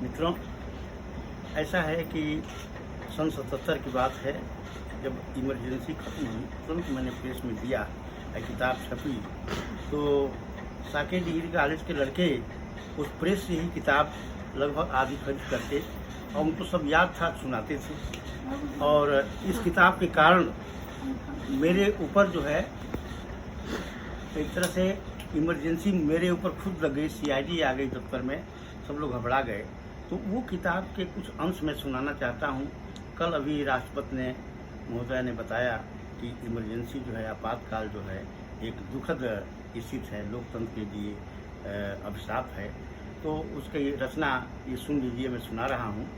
मित्रों, ऐसा है कि सन 77 की बात है, जब इमरजेंसी खत्म हुई तुरंत मैंने प्रेस में दिया, किताब छपी तो साकेत डिग्री कॉलेज के लड़के उस प्रेस से ही किताब लगभग आधी खरीद करके और उनको सब याद था, सुनाते थे। और इस किताब के कारण मेरे ऊपर जो है एक तरह से इमरजेंसी मेरे ऊपर खुद लग गई, CID आ गई दफ्तर में, सब लोग घबरा गए। तो वो किताब के कुछ अंश मैं सुनाना चाहता हूँ। कल अभी राष्ट्रपति महोदय ने बताया कि इमरजेंसी जो है, आपातकाल जो है, एक दुखद स्थिति है, लोकतंत्र के लिए अभिशाप है। तो उसकी रचना ये सुन लीजिए, मैं सुना रहा हूँ।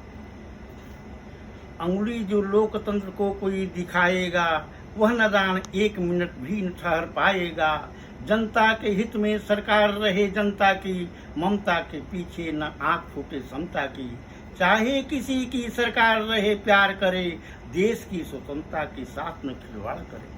अंगुली जो लोकतंत्र को कोई दिखाएगा, वह नादान 1 मिनट भी न ठहर पाएगा। जनता के हित में सरकार रहे जनता की, ममता के पीछे न आंख फूटे समता की। चाहे किसी की सरकार रहे प्यार करे, देश की स्वतंत्रता के साथ न खिलवाड़ करे।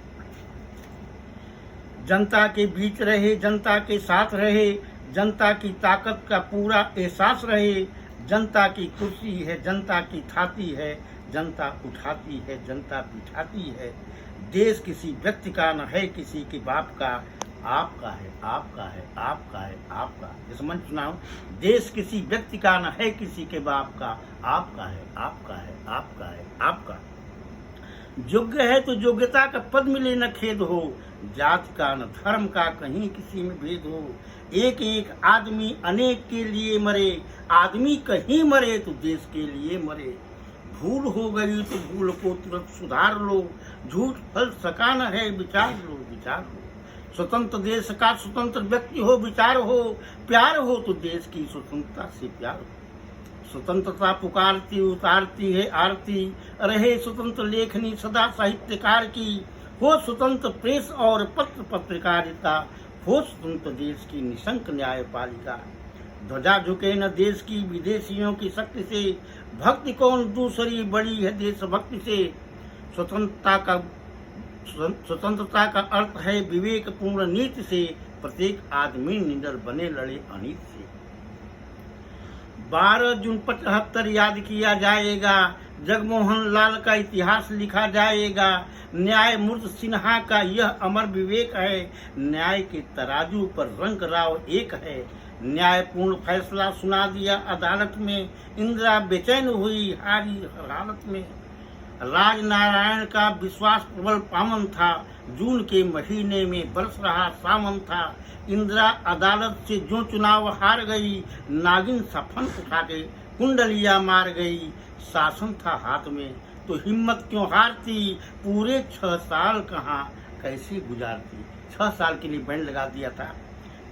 जनता के बीच रहे, जनता के साथ रहे, जनता की ताकत का पूरा एहसास रहे। जनता की कुर्सी है, जनता की थाती है, जनता उठाती है, जनता बिठाती है। देश किसी व्यक्ति का न है किसी के बाप का, आपका है, आपका है, आपका है, आपका। जैसे मन सुनाओ, देश किसी व्यक्ति का न है किसी के बाप का, आपका है, आपका है, आपका है, आपका। योग्य है तो योग्यता का पद मिले न खेद हो, जाति का न धर्म का कहीं किसी में भेद हो। एक एक आदमी अनेक के लिए मरे, आदमी कहीं मरे तो देश के लिए मरे। भूल हो गई तो भूल को तुरंत सुधार लो, झूठ फल सका न है विचार लो, विचार लो। स्वतंत्र देश का स्वतंत्र व्यक्ति हो, विचार हो, प्यार हो तो देश की स्वतंत्रता से प्यार हो। स्वतंत्रता पुकारती उतारती है आरती, रहे स्वतंत्र लेखनी सदा साहित्यकार की। हो स्वतंत्र प्रेस और पत्र पत्रकारिता, हो स्वतंत्र देश की निशंक न्यायपालिका। ध्वजा झुके न देश की विदेशियों की शक्ति से, भक्ति कौन दूसरी बड़ी है देशभक्ति से। स्वतंत्रता का अर्थ है विवेक पूर्ण नीति से, प्रत्येक आदमी निडर बने लड़े अनीति से। 12 जून 75 याद किया जाएगा, जगमोहन लाल का इतिहास लिखा जाएगा। न्यायमूर्ति सिन्हा का यह अमर विवेक है, न्याय के तराजू पर रंग राव एक है। न्यायपूर्ण फैसला सुना दिया अदालत में, इंदिरा बेचैन हुई हारी हर हालत में। राजनारायण का विश्वास प्रबल पावन था, जून के महीने में बरस रहा सावन था। इंदिरा अदालत से जो चुनाव हार गई, नागिन सा फन उठा के कुंडलिया मार गई। शासन था हाथ में तो हिम्मत क्यों हारती, पूरे 6 साल कहाँ कैसे गुजारती। 6 साल के लिए बैंड लगा दिया था।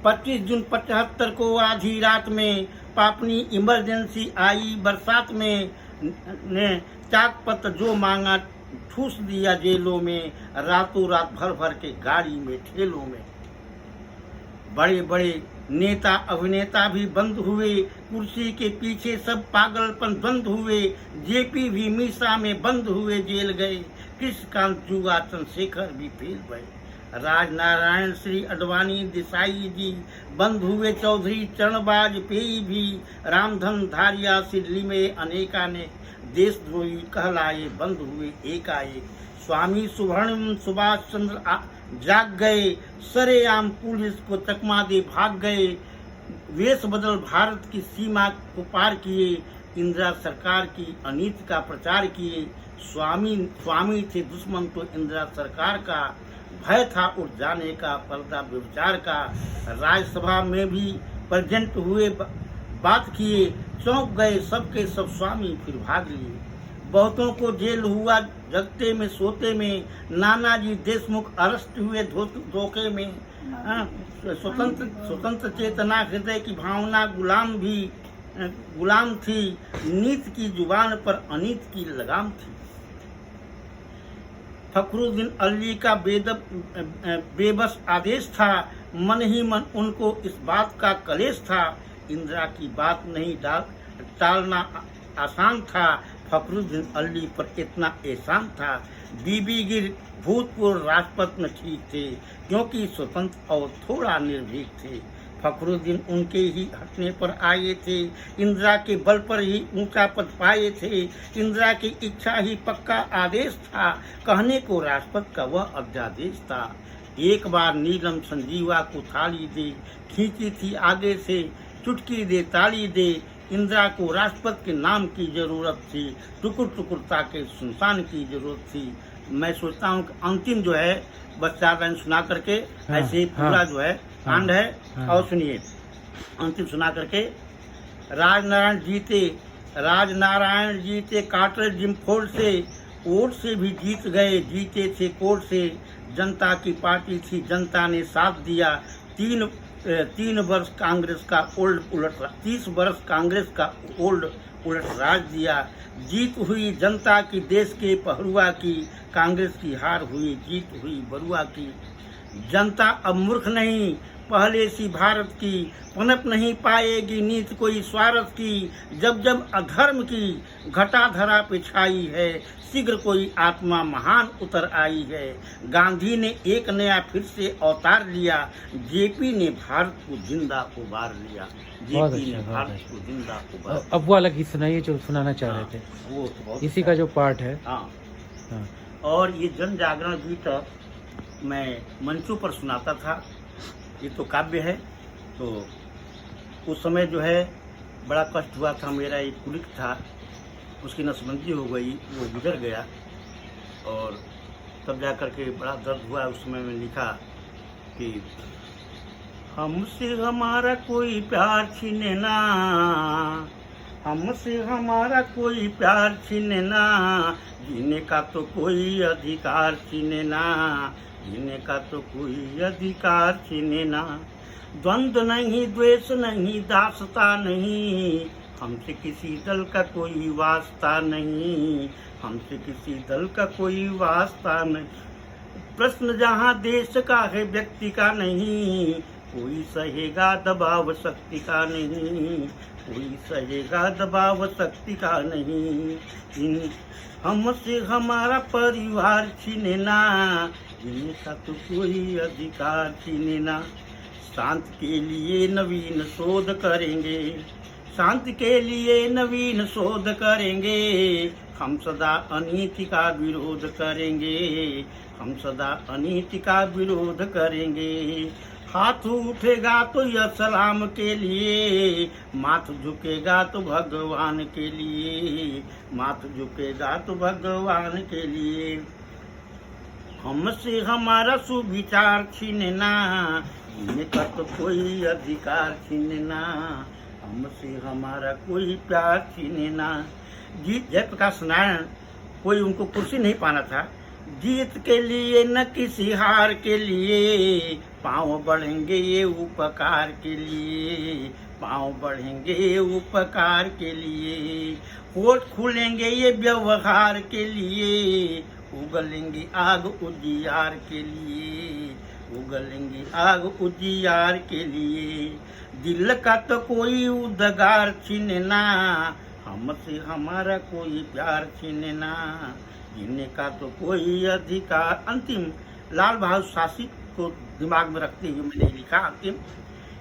25 जून 75 को आधी रात में पापनी इमरजेंसी आई बरसात में। ने चाक पत्र जो मांगा ठूस दिया जेलों में, रातों रात भर भर के गाड़ी में ठेलों में। बड़े बड़े नेता अभिनेता भी बंद हुए, कुर्सी के पीछे सब पागलपन बंद हुए। JP भी मीसा में बंद हुए जेल गए, कृष्णकांत जुआ चंद्रशेखर भी फेल गए। राजनारायण श्री अडवाणी देसाई जी बंद हुए, चौधरी चरण वाजपेयी भी। रामधन धारिया सिल्ली में अनेका ने देशद्रोही कहलाए, बंद हुए एकाएक। स्वामी सुवर्ण सुभाष चंद्र जाग गए, सरेआम पुलिस को चकमा दे भाग गए। वेश बदल भारत की सीमा को पार किए, इंदिरा सरकार की अनीति का प्रचार किए। स्वामी थे दुश्मन तो इंदिरा सरकार का, भय था उठ जाने का पर्दा व्यभिचार का। राज्यसभा में भी प्रेजेंट हुए, बात किए, चौंक गए सबके सब स्वामी फिर भाग लिए। बहुतों को जेल हुआ जगते में सोते में, नानाजी देशमुख अरेस्ट हुए धोखे में। स्वतंत्र चेतना हृदय की भावना गुलाम थी, नीति की जुबान पर अनीति की लगाम थी। फखरुद्दीन अली का बेबस आदेश था, मन ही मन उनको इस बात का कलेश था। इंदिरा की बात नहीं टालना आसान था, फखरुद्दीन अली पर इतना एहसान था। बीबी गिर भूतपूर्व राष्ट्रपति न ठीक थे, क्योंकि स्वतंत्र और थोड़ा निर्भीक थे। फखरुद्दीन उनके ही हटने पर आए थे। इंदिरा के बल पर ही ऊंचा पद पाए थे। इंदिरा की इच्छा ही पक्का आदेश था, कहने को राष्ट्रपति का वह अध्यादेश था। एक बार नीलम संजीवा को थाली दे, खींची थी आगे से, चुटकी दे ताली दे। इंदिरा को राष्ट्रपति के नाम की जरूरत थी, टुकुर टुकुरता के सुनसान की जरूरत थी। मैं सोचता हूँ कि अंतिम जो है बस 4 लाइन सुना करके ऐसे ही पूरा जो है कांड है। और सुनिए अंतिम सुना करके। राजनारायण जीते काटल जिमफोड़ से, वोट से भी जीत गए, जीते थे कोर्ट से। जनता की पार्टी थी, जनता ने साथ दिया। 3 वर्ष कांग्रेस का उलट 30 वर्ष कांग्रेस का उलट राज दिया। जीत हुई जनता की, देश के पहरुआ की, कांग्रेस की हार हुई, जीत हुई बरुआ की। जनता अब मूर्ख नहीं, पहले सी भारत की, पनप नहीं पाएगी नीति कोई स्वार्थ की। जब जब अधर्म की घटा धरा पे छाई है, शीघ्र कोई आत्मा महान उतर आई है। गांधी ने एक नया फिर से अवतार लिया, जेपी ने भारत को जिंदा उबार लिया। जेपी ने भारत को जिंदा उबार। अब वो अलग ही सुनाइए जो सुनाना चाह रहे थे। वो तो बहुत इसी का जो पार्ट है। हाँ। और ये जन जागरण गीत मैं मंचों पर सुनाता था। ये तो काव्य है। तो उस समय जो है बड़ा कष्ट हुआ था। मेरा एक कुलिक था, उसकी नसबंदी हो गई, वो गुजर गया। और तब जा कर के बड़ा दर्द हुआ। उस समय मैं लिखा कि हमसे हमारा कोई प्यार छीने ना, हमसे हमारा कोई प्यार छीने ना, जीने का तो कोई अधिकार छीने ना, जीने का तो कोई अधिकार छीने ना। द्वंद्व नहीं, द्वेष नहीं, दासता नहीं, हमसे किसी दल का कोई वास्ता नहीं, हमसे किसी दल का कोई वास्ता नहीं। प्रश्न जहाँ देश का है, व्यक्ति का नहीं, कोई सहेगा दबाव शक्ति का नहीं, कोई सहेगा दबाव शक्ति का नहीं। हमसे हमारा परिवार छीने ना, जिनका तो कोई अधिकार छीने ना। शांति के लिए नवीन शोध करेंगे, शांति के लिए नवीन शोध करेंगे, हम सदा अनीति का विरोध करेंगे, हम सदा अनीति का विरोध करेंगे। हाथ उठेगा तो यह सलाम के लिए, माथ झुकेगा तो भगवान के लिए, माथ झुकेगा तो भगवान के लिए। हमसे हमारा सुविचार छीनना, इनका तो कोई अधिकार छीनना, हमसे हमारा कोई प्यार छीनना। जीत जयप्रकाश नारायण, कोई उनको कुर्सी नहीं पाना था। जीत के लिए न किसी हार के लिए, पाँव बढ़ेंगे ये उपकार के लिए, पाँव बढ़ेंगे ये उपकार के लिए। होठ खुलेंगे ये व्यवहार के लिए, उगलेंगी आग उजियार के लिए, उगलेंगी आग उजियार के लिए। दिल का तो कोई उद्गार छीनना, हमसे हमारा कोई प्यार छीनना, जीने का तो कोई अधिकार। अंतिम लाल बहादुर शास्त्री को दिमाग में रखते हुए मैंने लिखा अंतिम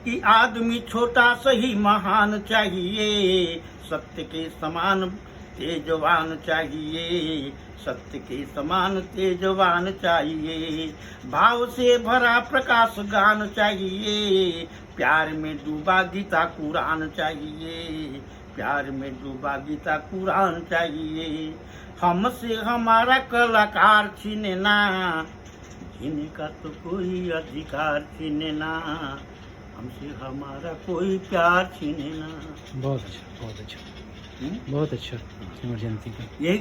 कि आदमी छोटा सही महान चाहिए, सत्य के समान तेजवान चाहिए, सत्य के समान तेजवान चाहिए। भाव से भरा प्रकाश गान चाहिए, प्यार में डूबा गीता कुरान चाहिए, प्यार में डूबा गीता कुरान चाहिए। हमसे हमारा कलाकार छीनना, जीने का तो कोई अधिकार छीनना, हमसे हमारा कोई प्यार छीनना। बहुत अच्छा, बहुत अच्छा, बहुत अच्छा। सिमर जयंती का यही